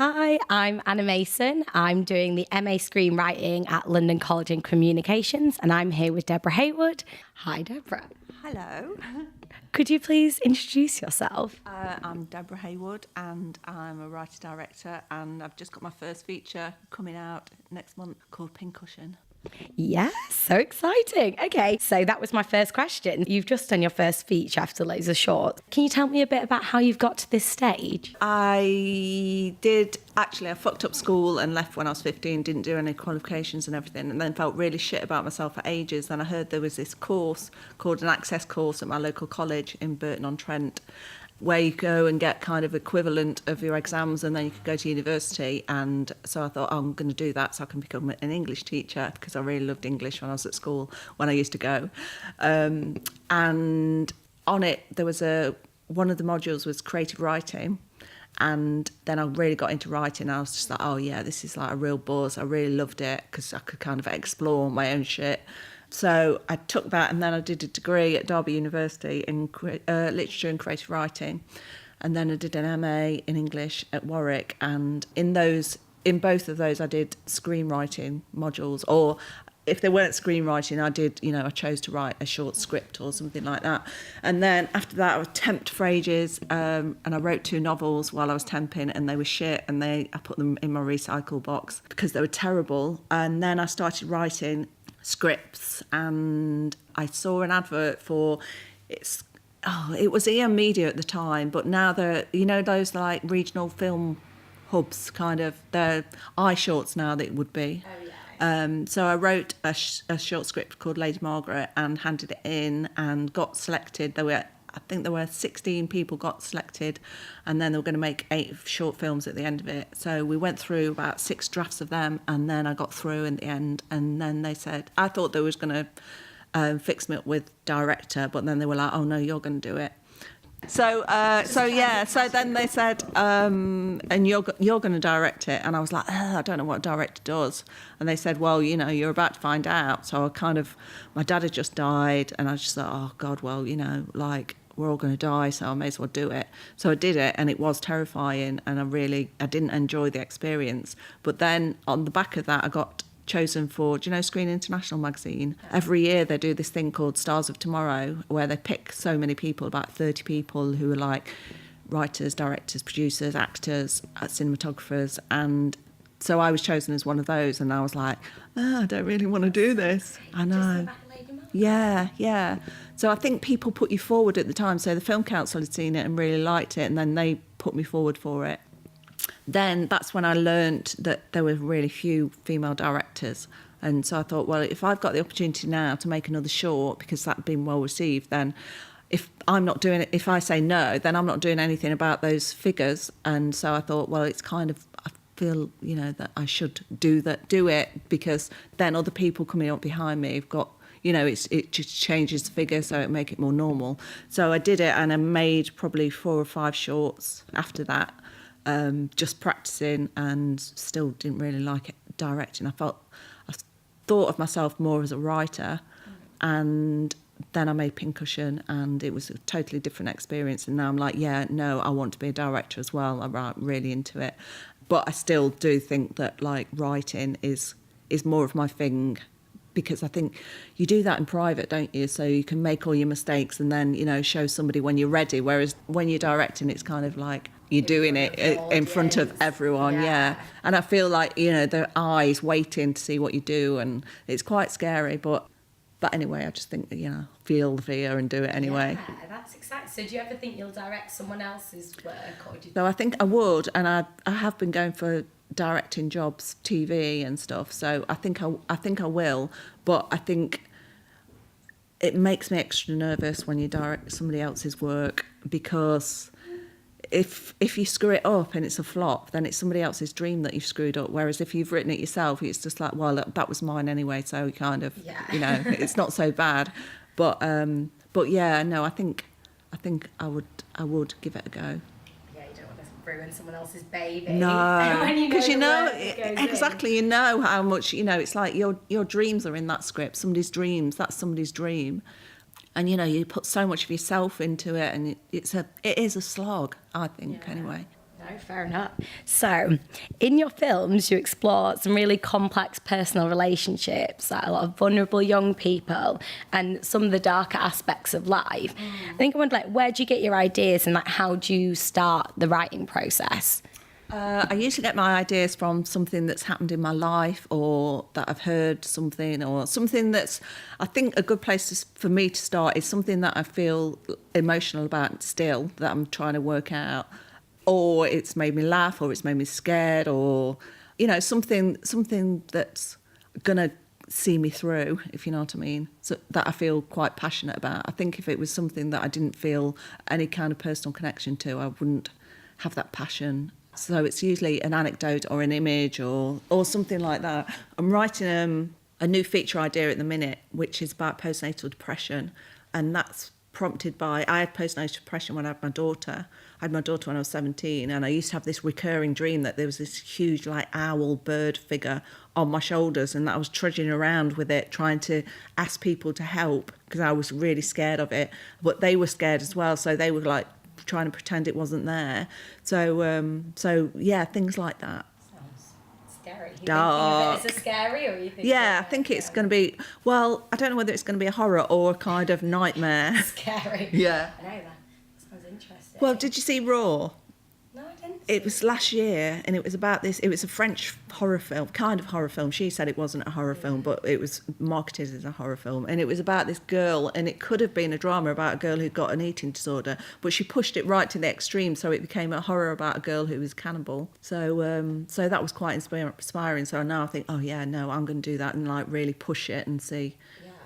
Hi, I'm Anna Mason. I'm doing the MA Screenwriting at London College in Communications, and I'm here with Deborah Haywood. Hi, Deborah. Hello. Could you please introduce yourself? I'm Deborah Haywood and I'm a writer-director, and I've just got my first feature coming out next month called Pincushion. Yes, so exciting. Okay, so that was my first question. You've just done your first feature after loads of shorts. Can you tell me a bit about how you've got to this stage? I fucked up school and left when I was 15, didn't do any qualifications and everything, and then felt really shit about myself for ages. Then I heard there was this course called an Access course at my local college in Burton-on-Trent, where you go and get kind of equivalent of your exams, and then you could go to university. And so I thought, oh, I'm going to do that so I can become an English teacher, because I really loved English when I was at school, when I used to go. And on it, there was one of the modules was creative writing. And then I really got into writing. I was just like, oh yeah, this is like a real buzz. I really loved it because I could kind of explore my own shit. So I took that, and then I did a degree at Derby University in literature and creative writing, and then I did an MA in English at Warwick. And in both of those, I did screenwriting modules, or if they weren't screenwriting, I chose to write a short script or something like that. And then after that, I was temped for ages, and I wrote 2 novels while I was temping, and they were shit, and I put them in my recycle box because they were terrible. And then I started writing scripts, and I saw an advert for it was EM Media at the time, but now they're, those like regional film hubs, kind of, they're iShorts now, that it would be. Oh, yeah. So I wrote a short script called Lady Margaret and handed it in and got selected. I think there were 16 people got selected, and then they were going to make 8 short films at the end of it. So we went through about 6 drafts of them, and then I got through in the end. And then they said, I thought they was going to fix me up with director, but then they were like, oh no, you're going to do it. So then they said, and you're going to direct it. And I was like, I don't know what a director does. And they said, well, you're about to find out. So my dad had just died, and I just thought, oh God, well, we're all going to die, so I may as well do it. So I did it, and it was terrifying, and I didn't enjoy the experience. But then on the back of that, I got chosen for, Screen International magazine? Every year they do this thing called Stars of Tomorrow, where they pick so many people, about 30 people, who are like writers, directors, producers, actors, cinematographers. And so I was chosen as one of those, and I was like, I don't really want to do this. I know. Yeah. So I think people put you forward at the time. So the Film Council had seen it and really liked it, and then they put me forward for it. Then that's when I learnt that there were really few female directors. And so I thought, well, if I've got the opportunity now to make another short, because that had been well received, then if I'm not doing it, if I say no, then I'm not doing anything about those figures. And so I thought, well, it's kind of, I feel, that I should do it, because then other people coming up behind me have got, it just changes the figure, so it make it more normal. So I did it, and I made probably 4 or 5 shorts after that, just practicing, and still didn't really like it directing. I thought of myself more as a writer, and then I made Pincushion, and it was a totally different experience. And now I'm like, yeah, no, I want to be a director as well. I'm really into it, but I still do think that like writing is more of my thing, because I think you do that in private, don't you? So you can make all your mistakes and then, show somebody when you're ready. Whereas when you're directing, it's kind of like you're doing it in front of everyone, yeah. And I feel like, their eyes waiting to see what you do, and it's quite scary. But anyway, I just think that, feel the fear and do it anyway. Yeah, that's exciting. So do you ever think you'll direct someone else's work? So I think I would, and I have been going for directing jobs, TV and stuff. So I think I will, but I think it makes me extra nervous when you direct somebody else's work, because if you screw it up and it's a flop, then it's somebody else's dream that you've screwed up. Whereas if you've written it yourself, it's just like, well, that was mine anyway, so kind of, it's not so bad. But yeah, no, I think I would give it a go. Ruin someone else's baby. No, because exactly, in. How much, it's like your dreams are in that script. Somebody's dreams, that's somebody's dream. And you put so much of yourself into it, and it is a slog, I think, anyway. No, No, fair enough. So, in your films, you explore some really complex personal relationships, like a lot of vulnerable young people, and some of the darker aspects of life. I think I wonder, like, where do you get your ideas, and like, how do you start the writing process? I usually get my ideas from something that's happened in my life, or that I've heard something, or something that's, I think a good place for me to start is something that I feel emotional about still, that I'm trying to work out, or it's made me laugh, or it's made me scared, or, you know, something that's gonna see me through, if you know what I mean, so that I feel quite passionate about. I think if it was something that I didn't feel any kind of personal connection to, I wouldn't have that passion. So it's usually an anecdote or an image or something like that. I'm writing a new feature idea at the minute, which is about postnatal depression, and that's prompted by, I had postnatal depression when I had my daughter. I had my daughter when I was 17, and I used to have this recurring dream that there was this huge like owl bird figure on my shoulders, and that I was trudging around with it trying to ask people to help because I was really scared of it, but they were scared as well, so they were like trying to pretend it wasn't there. So yeah, things like that. Sounds scary. You Dark. thinking of it as a scary, or you think? Yeah, I think it's going to be, well, I don't know whether it's going to be a horror or a kind of nightmare. Scary. Yeah. I know that. Sounds interesting. Well, did you see Raw? No, I didn't. It was last year, and it was about this. It was a French horror film, kind of horror film. She said it wasn't a horror film, but it was marketed as a horror film. And it was about this girl, and it could have been a drama about a girl who got an eating disorder, but she pushed it right to the extreme, so it became a horror about a girl who was cannibal. So that was quite inspiring. So now I think, oh yeah, no, I'm going to do that and like really push it and see.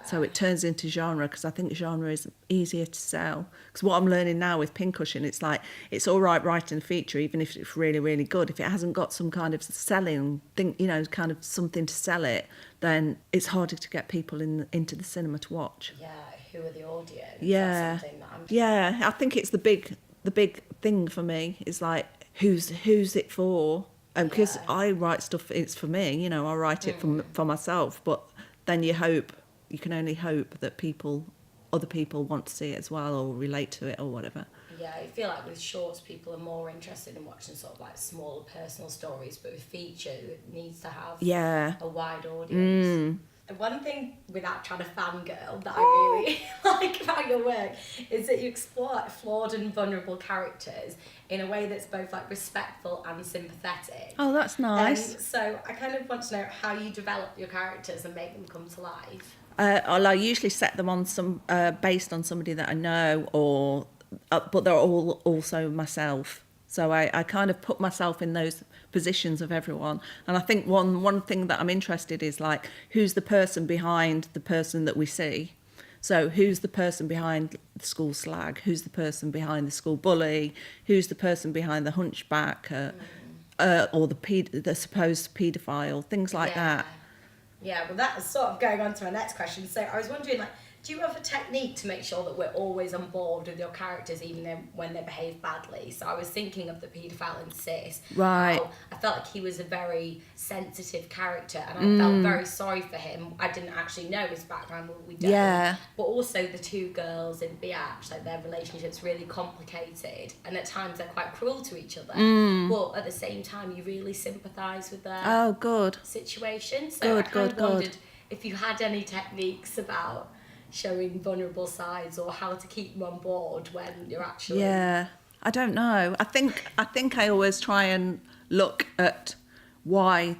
So it turns into genre, because I think genre is easier to sell. Because what I'm learning now with Pincushion, it's like, it's all right writing a feature, even if it's really, really good. If it hasn't got some kind of selling thing, you know, kind of something to sell it, then it's harder to get people into the cinema to watch. Yeah, who are the audience? Yeah. That's something that I'm... Yeah, I think it's the big thing for me, is like, who's it for? And because I write stuff, it's for me, you know, I write it for myself, but then you can only hope that other people want to see it as well, or relate to it or whatever. Yeah, I feel like with shorts, people are more interested in watching sort of like smaller personal stories, but with feature, it needs to have a wide audience. And one thing, without trying to fangirl, that I really like about your work is that you explore like flawed and vulnerable characters in a way that's both like respectful and sympathetic. Oh, that's nice. So I kind of want to know how you develop your characters and make them come to life. I usually set them on some based on somebody that I know, but they're all also myself. So I kind of put myself in those positions of everyone. And I think one thing that I'm interested is like, who's the person behind the person that we see? So who's the person behind the school slag? Who's the person behind the school bully? Who's the person behind the hunchback? Or the supposed paedophile? Things like that. Yeah, well, that's sort of going on to my next question. So I was wondering, like, do you have a technique to make sure that we're always on board with your characters, even when they behave badly? So I was thinking of the paedophile in Sis. Right. I felt like he was a very sensitive character, and I felt very sorry for him. I didn't actually know his background, well, we don't. Yeah. But also the two girls in Biatch, like their relationship's really complicated, and at times they're quite cruel to each other. But at the same time, you really sympathise with their situation. So I kind of wondered if you had any techniques about showing vulnerable sides, or how to keep them on board when you're actually... Yeah, I don't know. I think I always try and look at why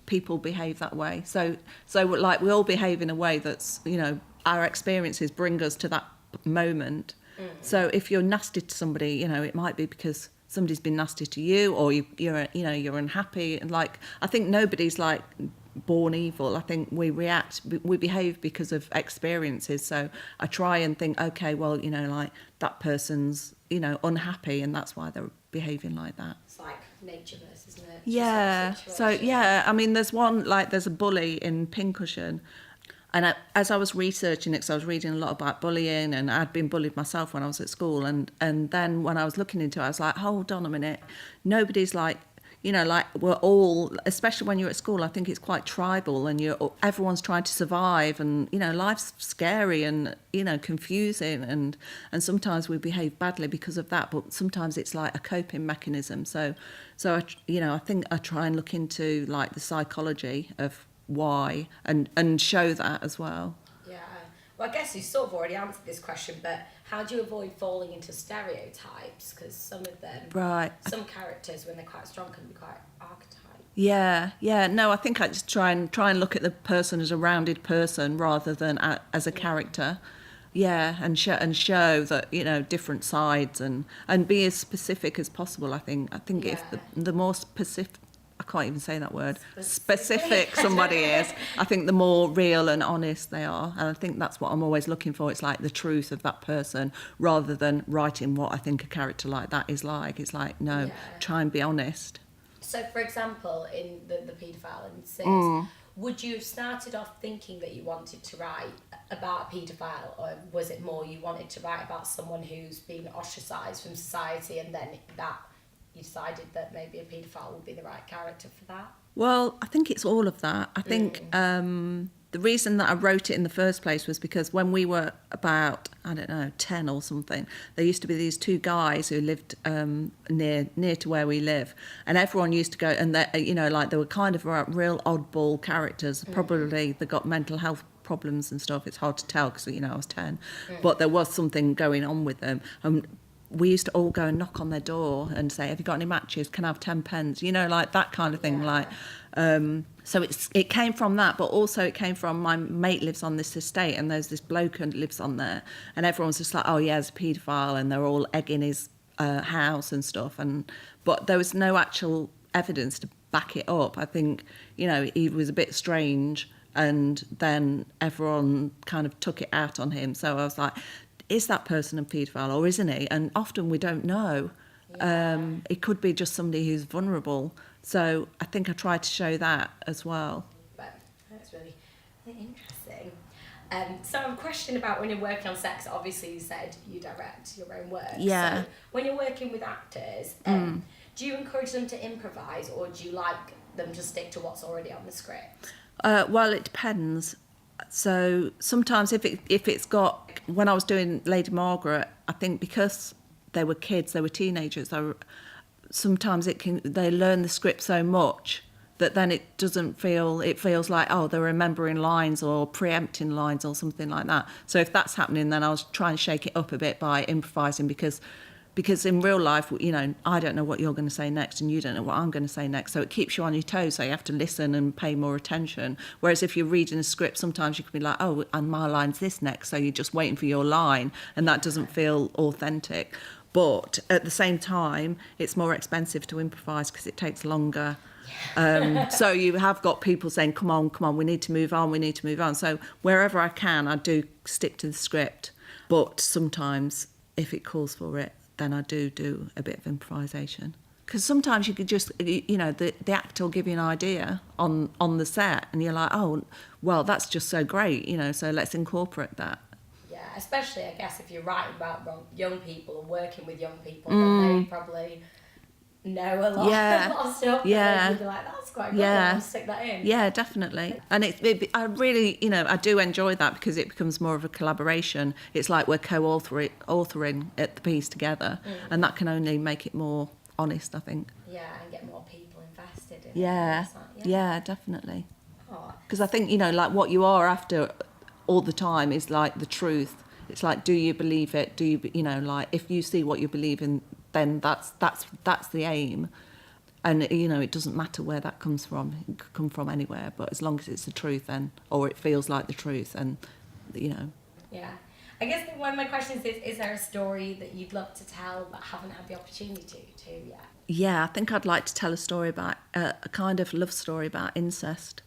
people behave that way. So like, we all behave in a way that's, you know, our experiences bring us to that moment. So if you're nasty to somebody, you know, it might be because somebody's been nasty to you, or you're unhappy. And like, I think nobody's like born evil. I think we behave because of experiences. So I try and think, okay, well, you know, like, that person's, you know, unhappy, and that's why they're behaving like that. It's like nature versus nurture. Yeah. So yeah, I mean, there's a bully in Pincushion, and as I was researching it, because I was reading a lot about bullying, and I'd been bullied myself when I was at school, and then when I was looking into it, I was like, hold on a minute, nobody's like, you know, like we're all, especially when you're at school, I think it's quite tribal, and everyone's trying to survive, and you know, life's scary and, you know, confusing, and sometimes we behave badly because of that, but sometimes it's like a coping mechanism. So I think I try and look into like the psychology of why, and show that as well. Yeah. Well, I guess you sort of already answered this question, but how do you avoid falling into stereotypes? Because some of them, some characters, when they're quite strong, can be quite archetypal. Yeah. No, I think I just try and look at the person as a rounded person rather than as a character. Yeah, and show that, you know, different sides, and be as specific as possible. I think if the more specific, I can't even say that word, specific somebody is, I think the more real and honest they are. And I think that's what I'm always looking for. It's like the truth of that person, rather than writing what I think a character like that is like. It's like, no, try and be honest. So, for example, in the paedophile and Sis, would you have started off thinking that you wanted to write about a paedophile, or was it more you wanted to write about someone who's been ostracised from society, and then that you decided that maybe a paedophile would be the right character for that? Well, I think it's all of that. I think the reason that I wrote it in the first place was because when we were about, 10 or something, there used to be these two guys who lived near to where we live, and everyone used to go, and they, you know, like they were kind of real oddball characters. Probably they got mental health problems and stuff. It's hard to tell because, you know, I was 10, but there was something going on with them. We used to all go and knock on their door and say, have you got any matches? Can I have 10 pence? You know, like that kind of thing. Like, so it came from that, but also it came from my mate lives on this estate, and there's this bloke who lives on there, and everyone's just like, oh yeah, he's a paedophile, and they're all egging his house and stuff. But there was no actual evidence to back it up. I think, you know, he was a bit strange, and then everyone kind of took it out on him. So I was like, is that person a paedophile or isn't he? And often we don't know. It could be just somebody who's vulnerable. So I think I tried to show that as well. But that's really interesting. So a question about when you're working on sex, obviously you said you direct your own work. Yeah. So when you're working with actors, do you encourage them to improvise, or do you like them to stick to what's already on the script? Well, it depends. So sometimes if it's got, when I was doing Lady Margaret, I think because they were kids, they were teenagers, sometimes they learn the script so much that then it feels like, oh, they're remembering lines or preempting lines or something like that. So if that's happening, then I'll try and shake it up a bit by improvising, because in real life, you know, I don't know what you're going to say next, and you don't know what I'm going to say next. So it keeps you on your toes, so you have to listen and pay more attention. Whereas if you're reading a script, sometimes you can be like, oh, and my line's this next, so you're just waiting for your line, and that doesn't feel authentic. But at the same time, it's more expensive to improvise because it takes longer. So you have got people saying, come on, we need to move on. So wherever I can, I do stick to the script. But sometimes, if it calls for it, then I do a bit of improvisation. Because sometimes you could just, you know, the actor will give you an idea on the set, and you're like, oh, well, that's just so great, you know, so let's incorporate that. Yeah, especially, I guess, if you're writing about young people and working with young people, then they probably know a lot of stuff. Yeah. And you'd be like, that's quite good, I'll stick that in. Yeah, definitely. And I really, you know, I do enjoy that because it becomes more of a collaboration. It's like we're co-authoring at the piece together, and that can only make it more honest, I think. Yeah, and get more people invested in it. Yeah, definitely. Because I think, you know, like what you are after all the time is like the truth. It's like, do you believe it? Do you know, like if you see what you believe in, then that's the aim. And, you know, it doesn't matter where that comes from. It could come from anywhere, but as long as it's the truth, then, or it feels like the truth, and, you know. Yeah. I guess one of my questions is there a story that you'd love to tell but haven't had the opportunity to yet? Yeah, I think I'd like to tell a story about, a kind of love story about incest,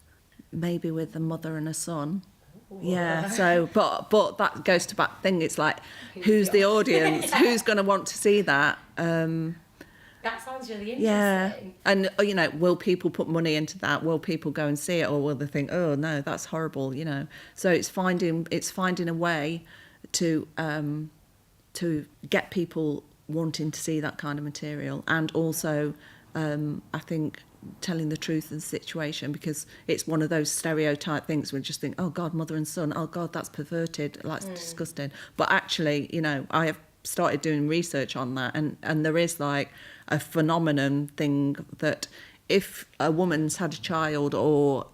maybe with a mother and a son. Ooh. Yeah, so, but that goes to that thing, it's like, who's the audience? Who's going to want to see that? That sounds really interesting. Yeah, and, you know, will people put money into that? Will people go and see it, or will they think, oh no, that's horrible? You know, so it's finding a way to get people wanting to see that kind of material, and also I think telling the truth of the situation, because it's one of those stereotype things where you just think, oh God, mother and son, oh God, that's perverted, that's disgusting. But actually, you know, I have started doing research on that, and there is like a phenomenon thing that if a woman's had a child, or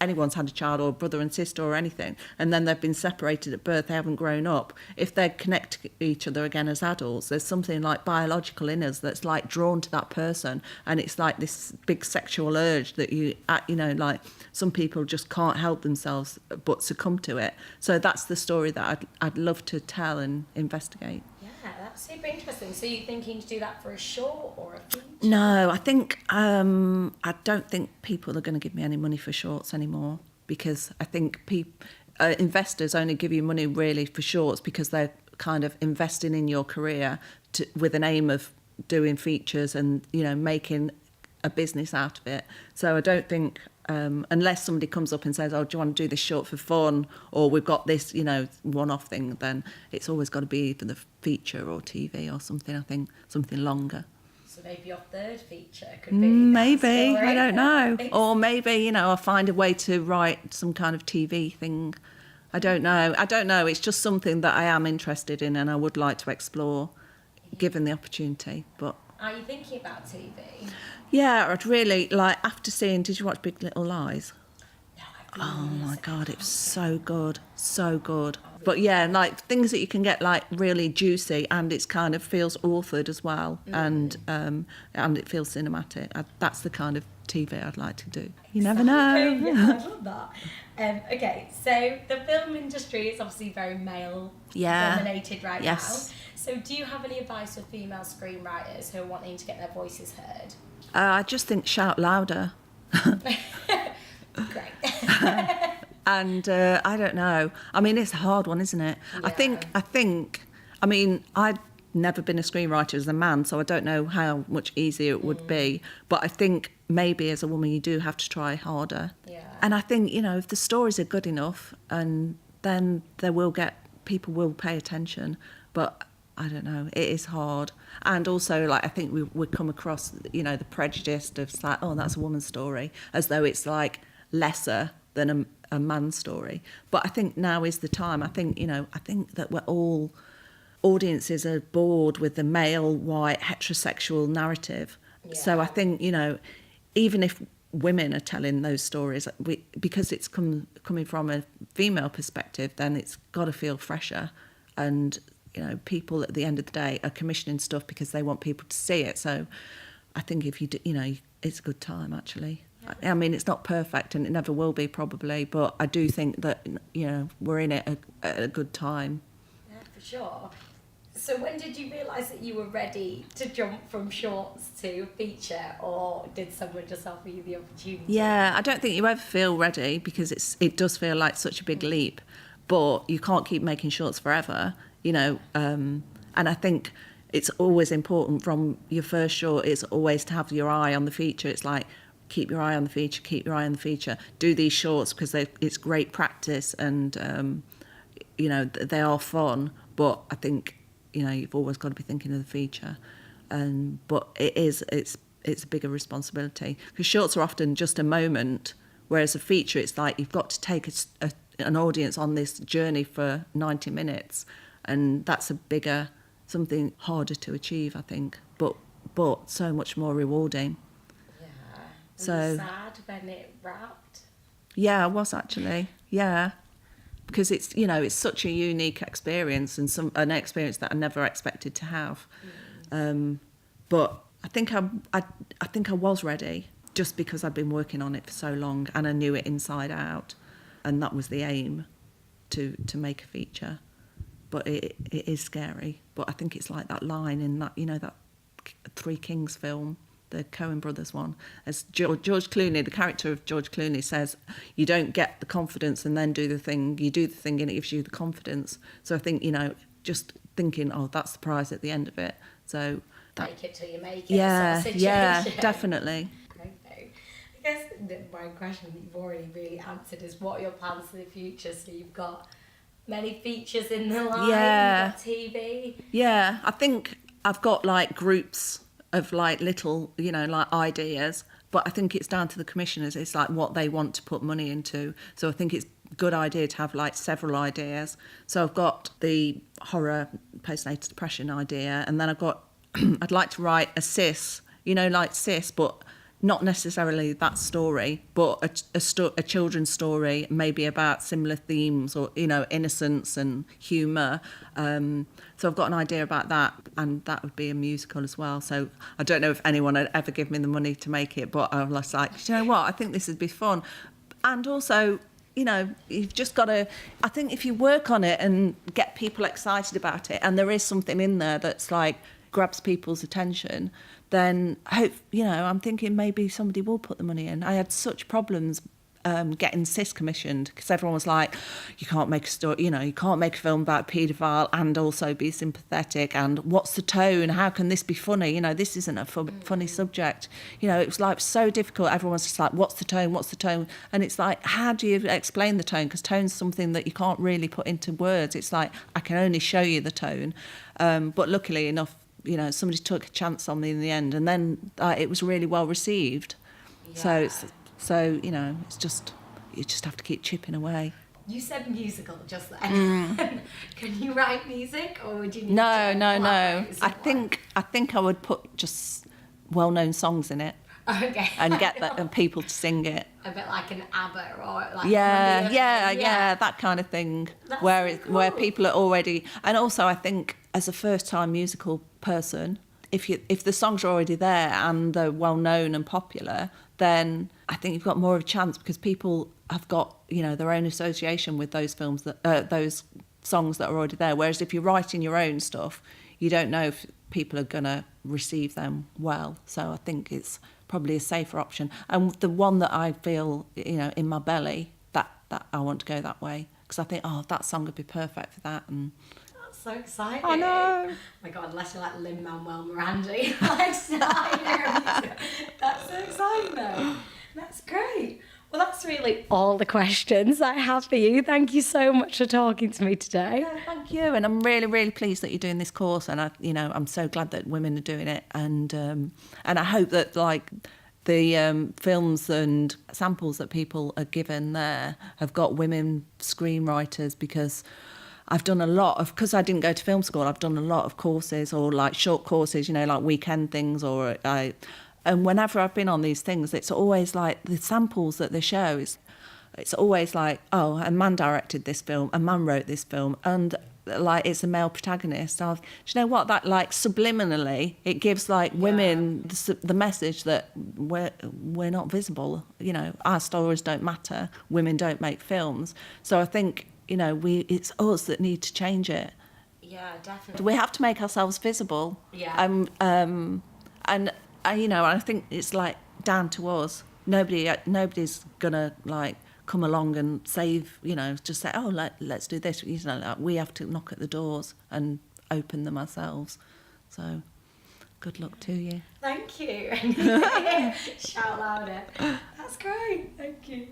anyone's had a child, or brother and sister or anything, and then they've been separated at birth, they haven't grown up, if they connect to each other again as adults, there's something like biological in us that's like drawn to that person, and it's like this big sexual urge that you know, like some people just can't help themselves but succumb to it. So that's the story that I'd love to tell and investigate. Yeah, that's super interesting. So you're thinking to do that for a short or a feature? No, I think I don't think people are going to give me any money for shorts anymore, because I think investors only give you money really for shorts because they're kind of investing in your career with an aim of doing features and, you know, making a business out of it. So I don't think, unless somebody comes up and says, oh, do you want to do this short for fun, or we've got this, you know, one-off thing, then it's always got to be either the feature or TV or something, I think, something longer. So maybe your third feature could be maybe, I don't know. Or maybe, you know, I'll find a way to write some kind of TV thing. I don't know. It's just something that I am interested in and I would like to explore, given the opportunity. But are you thinking about TV? Yeah, I'd really like, after seeing, did you watch Big Little Lies? No, oh my God, it's so good, so good. But yeah, like things that you can get like really juicy, and it's kind of feels authored as well, and it feels cinematic. That's the kind of TV I'd like to do. You never know. Yeah, I love that. Okay, so the film industry is obviously very male dominated right now. So do you have any advice for female screenwriters who are wanting to get their voices heard? I just think shout louder. Great. And I don't know. I mean, it's a hard one, isn't it? Yeah. I think. I mean, I'd never been a screenwriter as a man, so I don't know how much easier it would be. But I think maybe as a woman, you do have to try harder. Yeah. And I think, you know, if the stories are good enough, and then people will pay attention. But I don't know, it is hard. And also, like, I think we come across, you know, the prejudice of like, oh, that's a woman's story, as though it's like lesser than a man's story. But I think now is the time. I think that we're all, audiences are bored with the male, white, heterosexual narrative. Yeah. So I think, you know, even if women are telling those stories, because it's coming from a female perspective, then it's got to feel fresher. And you know, people at the end of the day are commissioning stuff because they want people to see it. So I think if you do, you know, it's a good time, actually. Yeah. I mean, it's not perfect and it never will be probably, but I do think that, you know, we're in it at a good time. Yeah, for sure. So when did you realise that you were ready to jump from shorts to feature, or did someone just offer you the opportunity? Yeah, I don't think you ever feel ready, because it does feel like such a big leap, but you can't keep making shorts forever. You know, and I think it's always important from your first short, it's always to have your eye on the feature. It's like, keep your eye on the feature, keep your eye on the feature. Do these shorts because it's great practice, and, you know, they are fun. But I think, you know, you've always got to be thinking of the feature. But it's a bigger responsibility, because shorts are often just a moment, whereas a feature, it's like you've got to take an audience on this journey for 90 minutes. And that's something harder to achieve, I think, but so much more rewarding. Yeah. Were you sad when it wrapped? Yeah, I was actually. Yeah, because it's, you know, it's such a unique experience, and an experience that I never expected to have. But I think I was ready, just because I'd been working on it for so long and I knew it inside out, and that was the aim, to make a feature. But it is scary. But I think it's like that line in that, you know, that Three Kings film, the Coen brothers one, as George Clooney, the character of George Clooney, says, you don't get the confidence and then do the thing. You do the thing and it gives you the confidence. So I think, you know, just thinking, oh, that's the prize at the end of it. So make it till you make it. Yeah, sort of yeah, definitely. Okay. I guess my question that you've already really answered is, what are your plans for the future? So you've got many features in the line, you've got TV. Yeah, I think I've got like groups of like little, you know, like ideas. But I think it's down to the commissioners. It's like what they want to put money into. So I think it's a good idea to have like several ideas. So I've got the horror postnatal depression idea, and then I've got I'd like to write a cis, you know, like cis, but not necessarily that story, but a children's story, maybe about similar themes, or, you know, innocence and humour. So I've got an idea about that, and that would be a musical as well. So I don't know if anyone would ever give me the money to make it, but I was like, you know what, I think this would be fun. And also, you know, you've just got to, I think if you work on it and get people excited about it, and there is something in there that's like grabs people's attention, then I'm thinking maybe somebody will put the money in. I had such problems getting Cis commissioned, because everyone was like, you can't make a story, you know, you can't make a film about a paedophile and also be sympathetic, and what's the tone, how can this be funny, you know, this isn't a funny subject, you know. It was like so difficult. Everyone was just like, what's the tone, and it's like, how do you explain the tone, because tone's something that you can't really put into words. It's like, I can only show you the tone, but luckily enough, you know, somebody took a chance on me in the end, and then it was really well received. Yeah. So you know, it's just, you just have to keep chipping away. You said musical just then. Can you write music, or would you need No. I think I would put just well-known songs in it. Okay. And get and people to sing it. A bit like an ABBA or like yeah, that kind of thing. That's where so cool. Where people are already, and also I think as a first-time musical person, if the songs are already there and they're well-known and popular, then I think you've got more of a chance, because people have got, you know, their own association with those films, that those songs that are already there. Whereas if you're writing your own stuff, you don't know if people are going to receive them well. So I think it's probably a safer option. And the one that I feel, you know, in my belly, that I want to go that way, because I think, that song would be perfect for that. And that's so exciting. I know. Oh my God, unless you're like Lin-Manuel Miranda, that's so exciting though. That's great. Well, that's really all the questions I have for you. Thank you so much for talking to me today. Yeah, thank you. And I'm really, really pleased that you're doing this course. And I'm so glad that women are doing it. And I hope that like the films and samples that people are given there have got women screenwriters, because I've done a lot of, because I didn't go to film school, I've done a lot of courses, or like short courses, you know, like weekend things, and whenever I've been on these things, it's always like the samples that they show, it's always like, oh, a man directed this film, a man wrote this film, and like it's a male protagonist. Do you know what? That like subliminally, it gives like women the message that we're not visible. You know, our stories don't matter. Women don't make films. So I think, you know, it's us that need to change it. Yeah, definitely. We have to make ourselves visible. Yeah. You know, I think it's like down to us. Nobody's gonna like come along and save, you know, just say, oh, let's do this. You know, like, we have to knock at the doors and open them ourselves. So good luck to you. Thank you. Shout louder. That's great. Thank you.